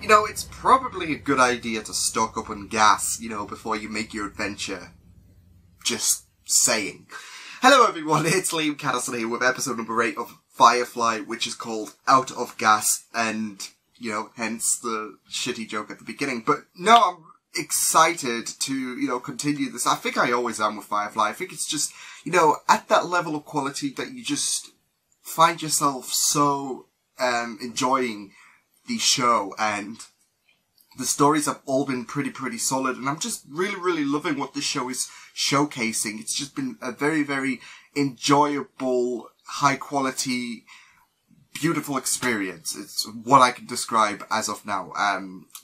you know, it's probably a good idea to stock up on gas, you know, before you make your adventure. Just saying. Hello everyone, it's Liam Catterson here with episode number 8 of Firefly, which is called Out of Gas, and, you know, hence the shitty joke at the beginning. But no, I'm excited to, you know, continue this. I think I always am with Firefly. I think it's just, you know, at that level of quality that you just find yourself so enjoying the show, and the stories have all been pretty solid, and I'm just really loving what this show is showcasing. It's just been a very enjoyable, high quality, beautiful experience. It's what I can describe as of now.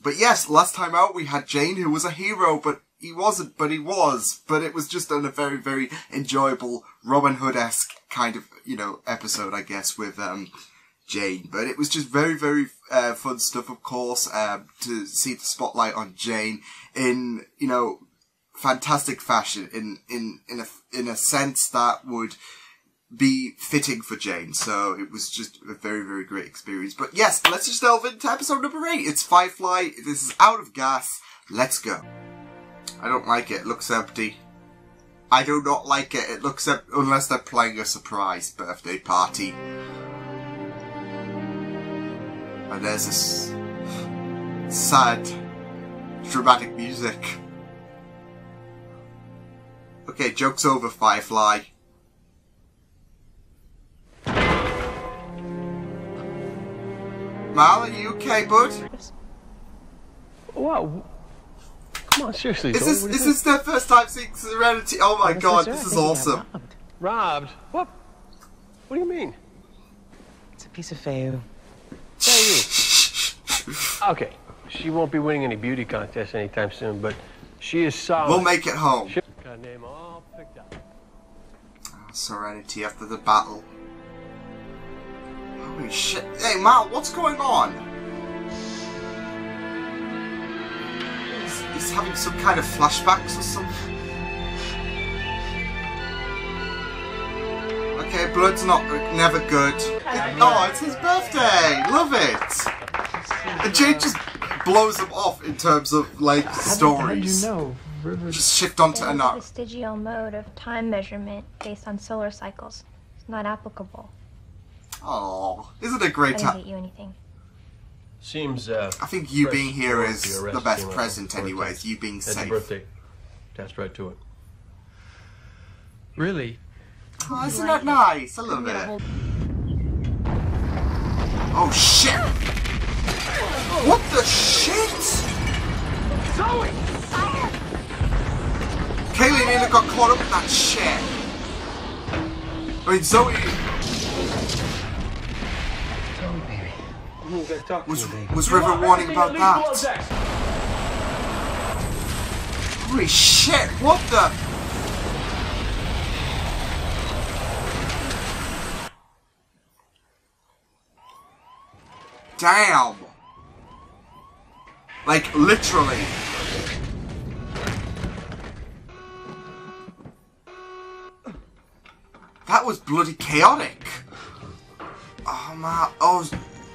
But yes, last time out we had Jane, who was a hero, but he wasn't, but he was. But it was just a very enjoyable Robin Hood-esque kind of, you know, episode, I guess, with Jane. But it was just very fun stuff, of course, to see the spotlight on Jane in, you know, fantastic fashion, in a sense that would be fitting for Jane. So it was just a very great experience. But yes, let's just delve into episode number 8. It's Firefly. This is Out of Gas. Let's go. I don't like it. It looks empty. I do not like it. It looks empty unless they're playing a surprise birthday party. And there's this sad, dramatic music. Okay, joke's over, Firefly. Mal, are you okay, bud? Wow. Come on, seriously. Is this their first time seeing Serenity? Oh my god, this is awesome. Robbed? What? What do you mean? It's a piece of Feu. Okay, she won't be winning any beauty contests anytime soon, but she is solid. We'll make it home. Got a name all picked up. Serenity after the battle. Holy shit. Hey, Mal, what's going on? He's having some kind of flashbacks or something. Okay, blood's never good. Oh, it's his birthday! Love it! And Jade just blows him off in terms of, like, stories. How did you know? Just shift onto another. The vestigial mode of time measurement based on solar cycles. It's not applicable. Oh, isn't it great to... I didn't get you anything. Seems, I think you being here is the best present anyways, you being safe. Birthday. Attached right to it. Really? Oh, isn't that nice? I love it. Oh, shit! What the shit? Zoe! Kaylee nearly got caught up in that shit. I mean, Zoe... Was River warning about that? Holy shit, what the... Damn! Like, literally. That was bloody chaotic. Oh man, oh,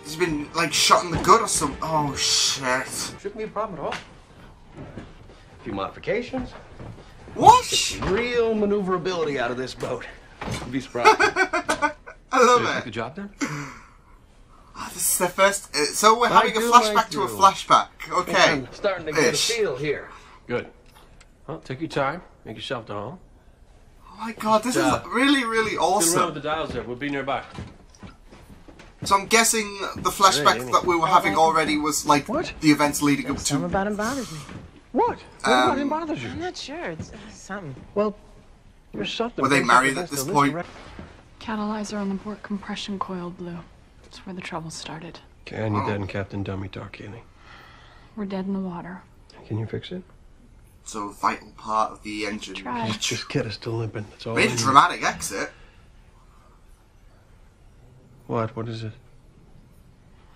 he's been like shot in the gut or something. Oh shit. Shouldn't be a problem at all. A few modifications. What? Get some real maneuverability out of this boat. You'd be surprised. I love it. Good job then. Oh, this is their first. So we're having a flashback to a flashback. Okay. I'm starting to get a feel here. Good. Well, take your time. Make yourself to home. Oh my god, this is really Run awesome. with the dials there. We'll be nearby. So I'm guessing the flashback that we were having already was like the events leading up to. Something about him bothers me. What? What about him bothers you? I'm not sure. It's something. Well, you're something. Were they married at this point? Catalyzer on the port compression coil blew. That's where the trouble started. Okay, I need that in Captain Dummy talk, Kaylee. We're dead in the water. Can you fix it? So a vital part of the engine. Try. Just get us to limping. That's all. Made a dramatic exit. What? What is it?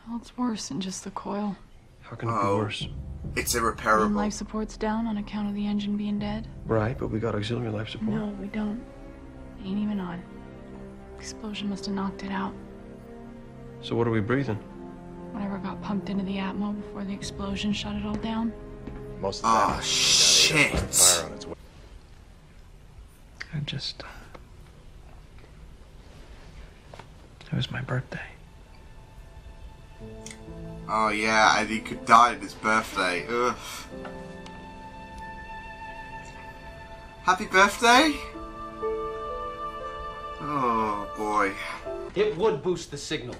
Well, it's worse than just the coil. How can it be worse? It's Main irreparable. life support's down on account of the engine being dead. Right, but we got auxiliary life support. No, we don't. Ain't even on. Explosion must have knocked it out. So what are we breathing? Whatever got pumped into the Atmo before the explosion shut it all down. Most of Oh, that shit. fire on its way. It was my birthday. Oh yeah, and he could die on his birthday. Ugh. Happy birthday? Oh boy. It would boost the signal.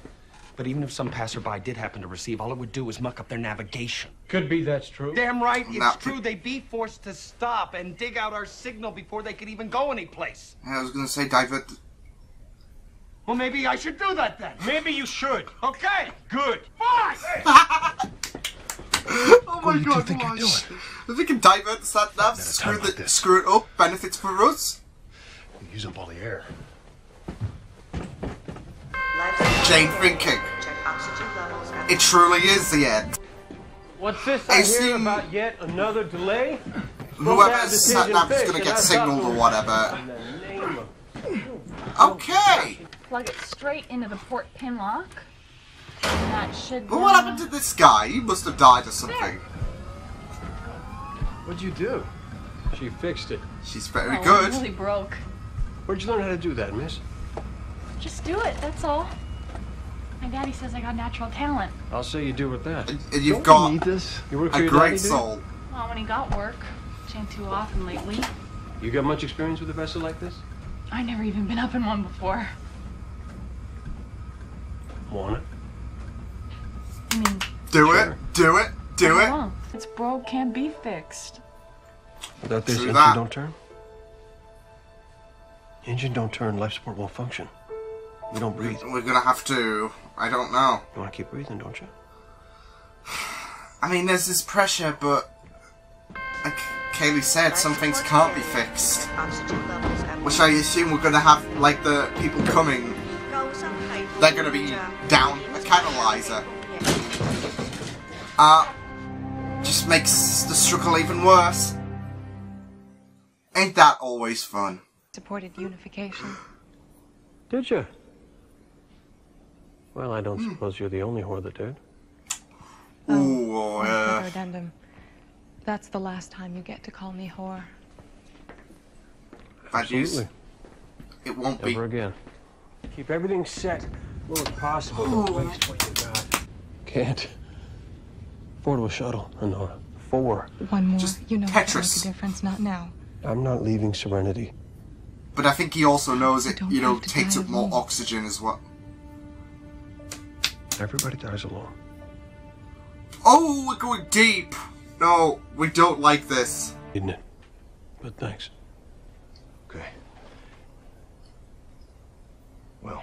But even if some passerby did happen to receive, all it would do is muck up their navigation. Could be that's true. Damn right, it's Not- true. They'd be forced to stop and dig out our signal before they could even go anyplace. I was gonna say divert. Well, maybe I should do that then. Maybe you should. Okay, good. Fine! Oh my god, watch. If we can divert the sat nav, screw it up, benefits for us. Use up all the air. Jane thinking. It truly is the end. What's this Hey, I see- hear about yet another delay? Whoever's sat nav is gonna get signaled or whatever. In the name of... Okay. Plug it straight into the port pin lock. And that should. But what happened to this guy? He must have died or something. What'd you do? She fixed it. She's very Oh, good. it really broke. Where'd you learn how to do that, miss? Just do it, that's all. My daddy says I got natural talent. I'll say you do with that. And you've got this. You work for a your great daddy, do you? soul. Well, when he got work, which ain't too often lately. You got much experience with a vessel like this? I never even been up in one before. Want it? I mean, Do Sure. it. Do it. Do I it. won't. It's broke, can't be fixed. Without this, True engine that. don't turn? Engine don't turn, life support won't function. We don't breathe. You We're gonna have to. I don't know. want to keep breathing, don't you? I mean, there's this pressure, but like Kaylee said, some things can't be fixed. Which I assume we're gonna have, like the people coming, they're gonna be down a catalyzer. Just makes the struggle even worse. Ain't that always fun? Supported unification. Did you? Well, I don't suppose you're the only whore that did. Ooh, Another addendum. That's the last time you get to call me whore. bad news. Absolutely. It won't be. Never again. Keep everything set low as possible. Don't waste what you got. Can't. 4 to a shuttle, Honora. 4. One more. Just You know it can make Tetris. a difference, not now. I'm not leaving Serenity. But I think he also knows it, don't you know, have to takes die up more alone. oxygen as well. Everybody dies alone. Oh, we're going deep. No, we don't like this. Isn't it? But thanks. Okay. Well,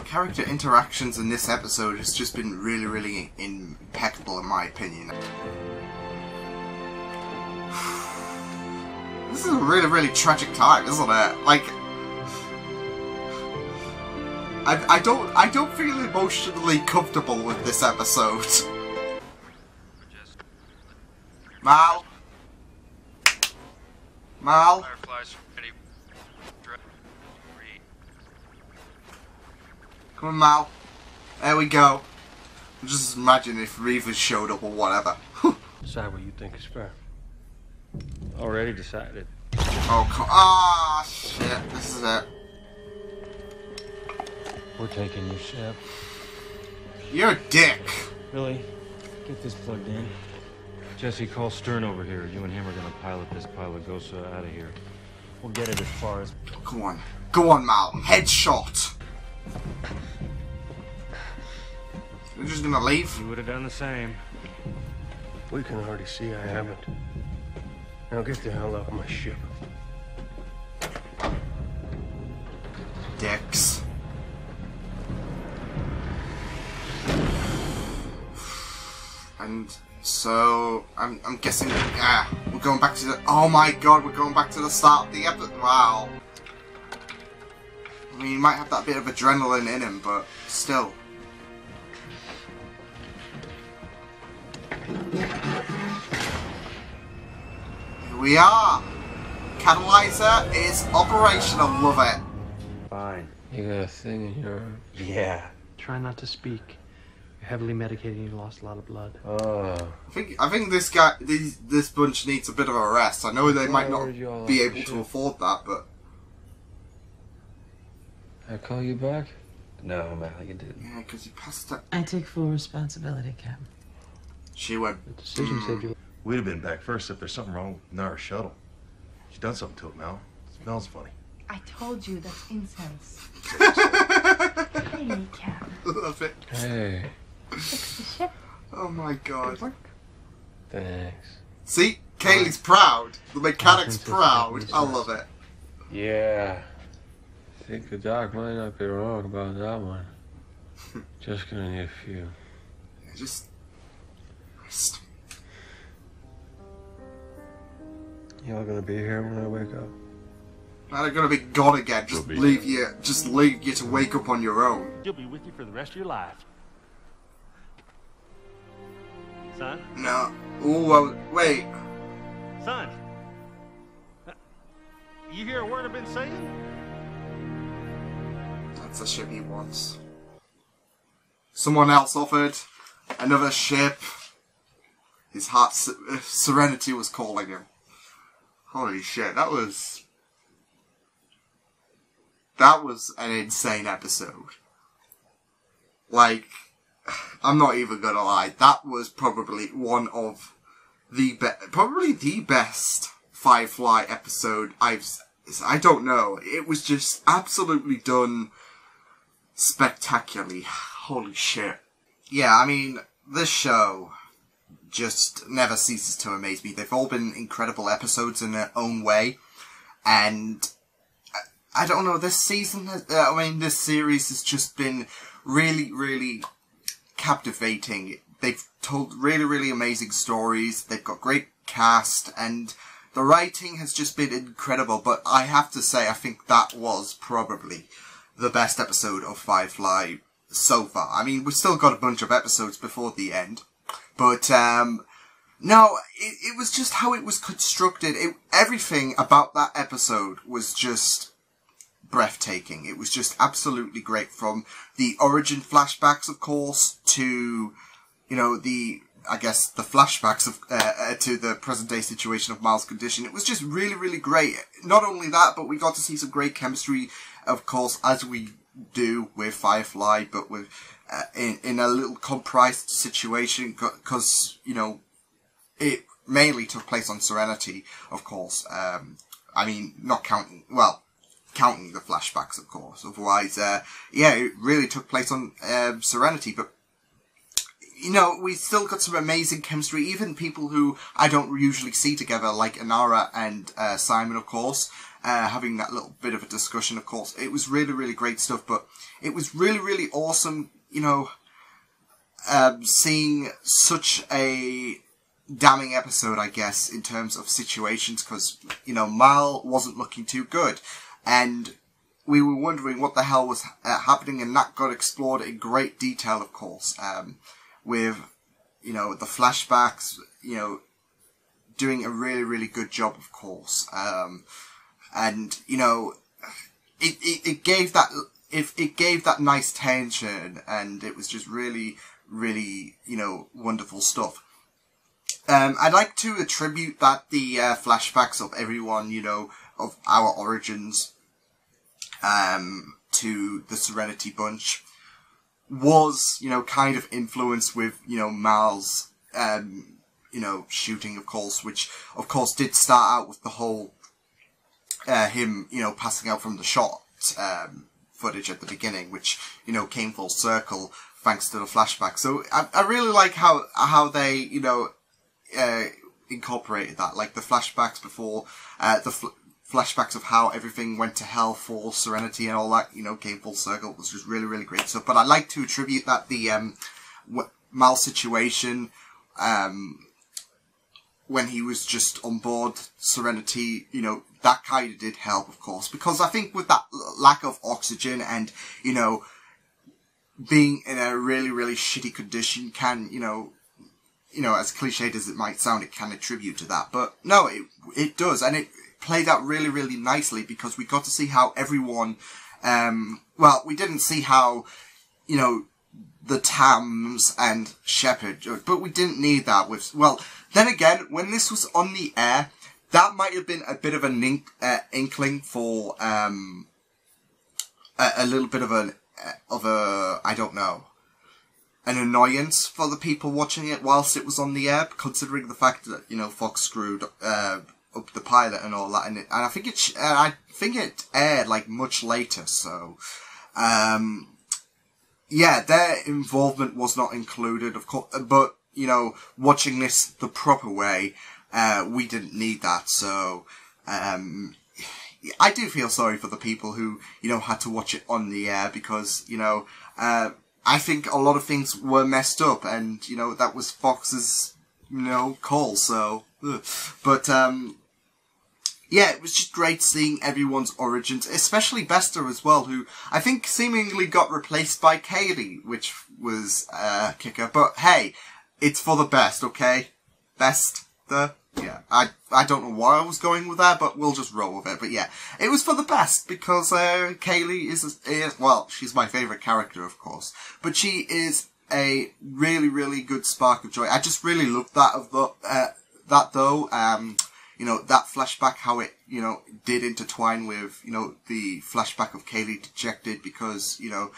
Character interactions in this episode has just been really, really impeccable in my opinion. This is a really, really tragic time, isn't it? Like, I don't feel emotionally comfortable with this episode. Mal? Mal? Firefly's ready. Come on, Mal. There we go. Just imagine if Reavers showed up or whatever. Decide what you think is fair. Already decided. Oh, ah, shit. This is it. We're taking your ship. You're a dick. Billy, get this plugged in. Jesse, call Stern over here. You and him are gonna pilot this pilot Gosa out of here. We'll get it as far as... Go on. Go on, Mal. Headshot. You're just gonna leave? You would have done the same. We can already see I haven't. Now get the hell off my ship. Dicks. And so, I'm guessing, yeah, we're going back to the, oh my god, we're going back to the start of the episode, wow. I mean, he might have that bit of adrenaline in him, but still. Here we are! catalyzer is operational. Love it. Fine. You got a thing in your arm. Yeah. Try not to speak. You're heavily medicated and you lost a lot of blood. Oh. I think this bunch needs a bit of a rest. I know they might not be able to afford that, but I call you back? No, man, you didn't. yeah, because you passed it. I take full responsibility, Captain. She went. The decision saved your life. We'd have been back first if there's something wrong with Nara's shuttle. She's done something to it, Mal. It smells funny. I told you that's incense. Hey, Cap. Love it. Hey, Fix the ship. Oh my god. Good work. thanks. See, Kaylee's proud. The mechanic's proud. I love it. Yeah. I think the doc might not be wrong about that one. Just gonna need a few. Just rest. Y'all gonna be here when I wake up? I'm gonna be gone again. Just leave you to wake up on your own. She'll be with you for the rest of your life. Son? No. Oh, well, wait. Son? You hear a word I've been saying? That's a ship he wants. Someone else offered another ship. His heart, Serenity was calling him. Holy shit, that was an insane episode. Like, I'm not even gonna lie, that was probably one of probably the best Firefly episode I don't know. It was just absolutely done spectacularly. Holy shit. Yeah, I mean, this show just never ceases to amaze me. They've all been incredible episodes in their own way. And I don't know, this season, this series has just been really, really captivating. They've told really, really amazing stories. They've got great cast, and the writing has just been incredible. But I have to say, I think that was probably the best episode of Firefly so far. I mean, we've still got a bunch of episodes before the end. But, no, it was just how it was constructed. Everything about that episode was just breathtaking. It was just absolutely great. From the origin flashbacks, of course, to, you know, the flashbacks of, to the present day situation of Miles' condition. It was just really, really great. Not only that, but we got to see some great chemistry, of course, as we do with Firefly, but with, in a little comprised situation, because, you know, it mainly took place on Serenity, of course. I mean, not counting, well, counting the flashbacks, of course. Otherwise, yeah, it really took place on Serenity, but, you know, we still got some amazing chemistry. Even people who I don't usually see together, like Inara and Simon, of course, having that little bit of a discussion, of course. It was really, really great stuff, but it was really, really awesome, you know, seeing such a damning episode, I guess, in terms of situations, because, you know, Mal wasn't looking too good, and we were wondering what the hell was happening, and that got explored in great detail, of course, with, you know, the flashbacks, you know, doing a really, really good job, of course, and, you know, it gave that nice tension, and it was just really, really, you know, wonderful stuff. I'd like to attribute that the flashbacks of everyone, you know, of our origins, to the Serenity bunch was, you know, kind of influenced with, you know, Mal's, you know, shooting, of course, which, of course, did start out with the whole, him, you know, passing out from the shot, footage at the beginning, which, you know, came full circle thanks to the flashback. So I really like how they, you know, incorporated that, like the flashbacks before, flashbacks of how everything went to hell for Serenity and all that, you know, came full circle. It was just really, really great stuff. But I'd like to attribute that the Mal situation, when he was just on board Serenity, you know, that kind of did help, of course, because I think with that lack of oxygen and, you know, being in a really, really shitty condition can, you know, as cliched as it might sound, it can attribute to that. But no, it does, and played out really, really nicely because we got to see how everyone, well, we didn't see how, you know, the Tams and Shepard, but we didn't need that with, well, then again, when this was on the air, that might have been a bit of an inkling for, a little bit of a, I don't know, an annoyance for the people watching it whilst it was on the air, considering the fact that, you know, Fox screwed, up the pilot and all that, and I think it aired, like, much later, so, yeah, their involvement was not included, of course, but, you know, watching this the proper way, we didn't need that, so, I do feel sorry for the people who, you know, had to watch it on the air because, you know, I think a lot of things were messed up and, you know, that was Fox's, you know, call, so, but, yeah, it was just great seeing everyone's origins, especially Bester as well, who I think seemingly got replaced by Kaylee, which was a kicker. But hey, it's for the best, okay? Yeah, I don't know why I was going with that, but we'll just roll with it. But yeah, it was for the best because Kaylee is well, she's my favourite character, of course, but she is a really, really good spark of joy. I just really loved that though. You know, that flashback, how it, you know, did intertwine with, you know, the flashback of Kaylee dejected because, you know,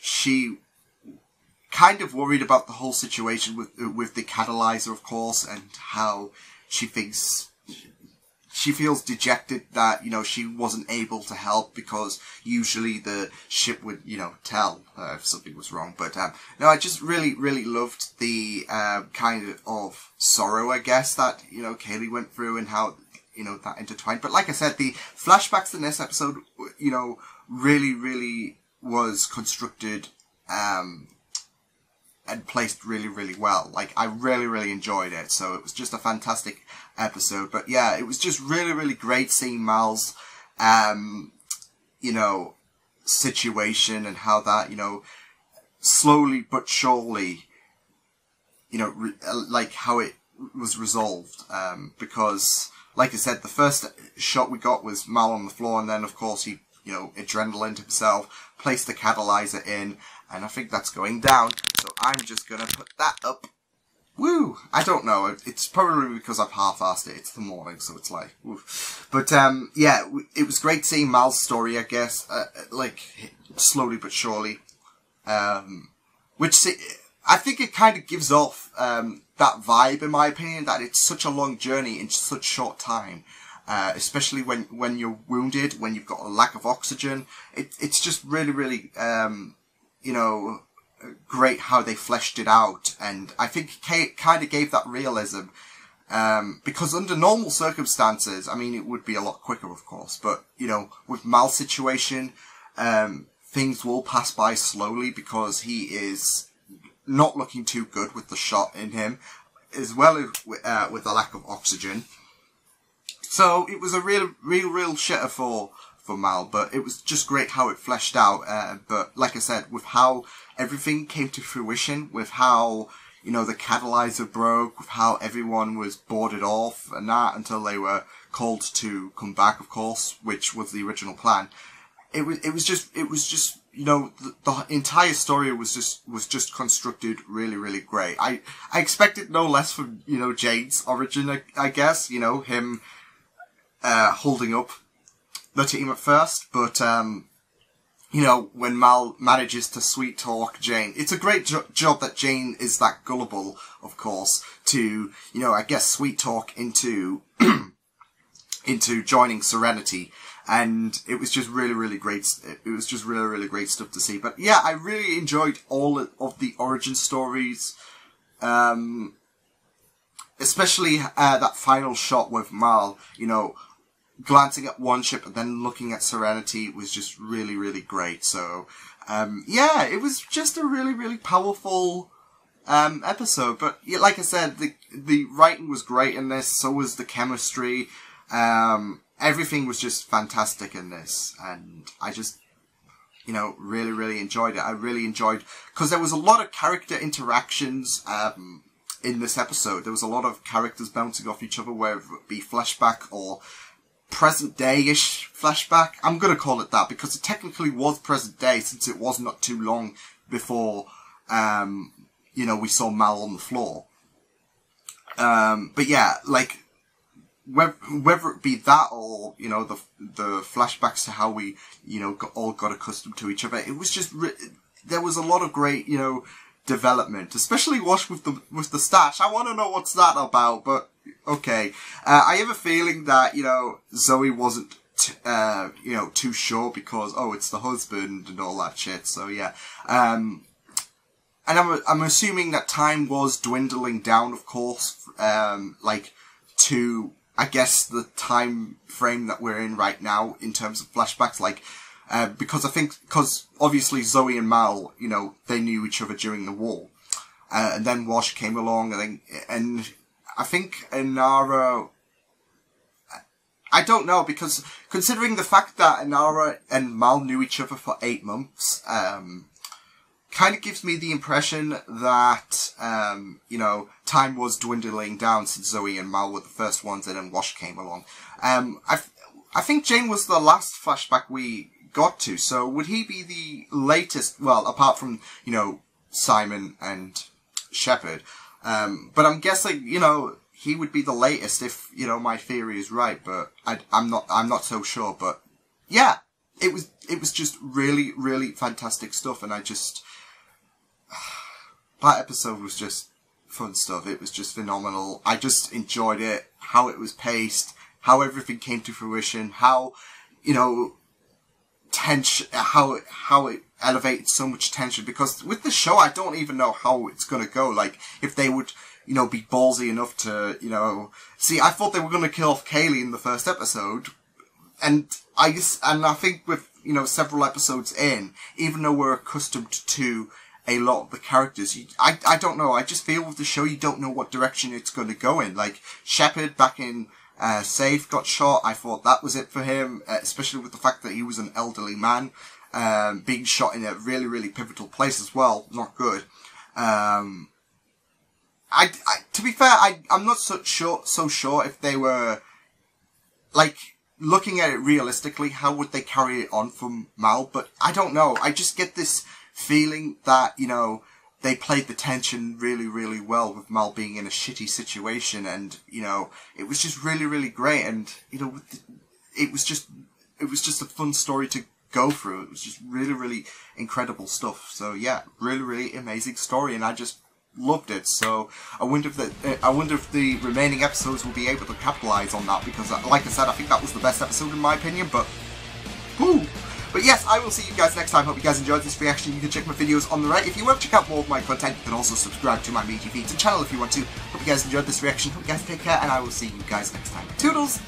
she kind of worried about the whole situation with the catalyzer, of course, and how she feels dejected that, you know, she wasn't able to help because usually the ship would, you know, tell if something was wrong. But, no, I just really, really loved the, kind of sorrow, I guess, that, you know, Kaylee went through and how, you know, that intertwined. But like I said, the flashbacks in this episode, you know, really, really was constructed, and placed really, really well. Like, I really, really enjoyed it. So it was just a fantastic episode. But yeah, it was just really, really great seeing Mal's, you know, situation and how that, you know, slowly but surely, you know, like how it was resolved. Because, like I said, the first shot we got was Mal on the floor, and then, of course, he, you know, adrenalined himself, placed the catalyzer in, and I think that's going down, so I'm just gonna put that up. Woo! I don't know, it's probably because I've half-assed it, it's the morning, so it's like, woo. But, yeah, it was great seeing Mal's story, I guess, like, slowly but surely, which, I think it kind of gives off, that vibe, in my opinion, that it's such a long journey in such short time. Especially when you're wounded, when you've got a lack of oxygen. It's just really, really, you know, great how they fleshed it out. And I think it kind of gave that realism. Because under normal circumstances, I mean, it would be a lot quicker, of course. But, you know, with Mal's situation, things will pass by slowly because he is not looking too good with the shot in him, as well as with the lack of oxygen. So it was a real shitter for Mal, but it was just great how it fleshed out. But like I said, with how everything came to fruition, with how, you know, the catalyzer broke, with how everyone was boarded off and that until they were called to come back, of course, which was the original plan. It was just, you know, the entire story was just constructed really, really great. I expected no less from, you know, Jade's origin, I guess, you know, him, holding up the team at first, but, you know, when Mal manages to sweet talk Jane, it's a great job that Jane is that gullible, of course, to, you know, I guess sweet talk into, into joining Serenity, and it was just really, really great, it was just really, really great stuff to see. But yeah, I really enjoyed all of the origin stories, especially, that final shot with Mal, you know, glancing at one ship and then looking at Serenity was just really, really great. So, yeah, it was just a really, really powerful, episode. But yeah, like I said, the writing was great in this, so was the chemistry. Everything was just fantastic in this, and I just, you know, really, really enjoyed it. I really enjoyed, because there was a lot of character interactions, in this episode. There was a lot of characters bouncing off each other, whether it be flashback or present day-ish flashback. I'm going to call it that because it technically was present day, since it was not too long before, you know, we saw Mal on the floor. But yeah, like, whether it be that or, you know, the flashbacks to how we, you know, all got accustomed to each other, it was just, there was a lot of great, you know, development, especially Wash with the stash. I want to know what's that about, but okay. I have a feeling that, you know, Zoe wasn't, you know, too sure because, oh, it's the husband and all that shit, so yeah. And I'm assuming that time was dwindling down, of course, like, to, I guess, the time frame that we're in right now in terms of flashbacks, like, because obviously Zoe and Mal, you know, they knew each other during the war. And then Wash came along, and I think Inara, I don't know, because considering the fact that Inara and Mal knew each other for 8 months, kind of gives me the impression that, you know, time was dwindling down since Zoe and Mal were the first ones, and then Wash came along. I think Jane was the last flashback we got to, so would he be the latest, well, apart from, you know, Simon and Shepard, but I'm guessing, you know, he would be the latest if, you know, my theory is right, but I'm not so sure, but yeah, it was just really, really fantastic stuff, and that episode was just fun stuff. It was just phenomenal. I just enjoyed it, how it was paced, how everything came to fruition, how, you know, how it elevated so much tension, because with the show I don't even know how it's gonna go, like, if they would, you know, be ballsy enough to, you know, see, I thought they were gonna kill off Kaylee in the first episode, and I think with, you know, several episodes in, even though we're accustomed to a lot of the characters, I don't know, I just feel with the show you don't know what direction it's going to go in. Like, Shepard back in Safe got shot, I thought that was it for him, especially with the fact that he was an elderly man, being shot in a really, really pivotal place as well, not good. To be fair, I'm not so sure if they were, like, looking at it realistically, how would they carry it on from Mal, but I don't know, I just get this feeling that, you know, they played the tension really, really well with Mal being in a shitty situation, and, you know, it was just really, really great, and, you know, it was just a fun story to go through. It was just really, really incredible stuff. So yeah, really, really amazing story, and I just loved it. So I wonder if the remaining episodes will be able to capitalize on that, because, like I said, I think that was the best episode in my opinion. But whoo! But yes, I will see you guys next time. Hope you guys enjoyed this reaction. You can check my videos on the right. If you want to check out more of my content, you can also subscribe to my media feeds and channel if you want to. Hope you guys enjoyed this reaction. Hope you guys take care, and I will see you guys next time. Toodles!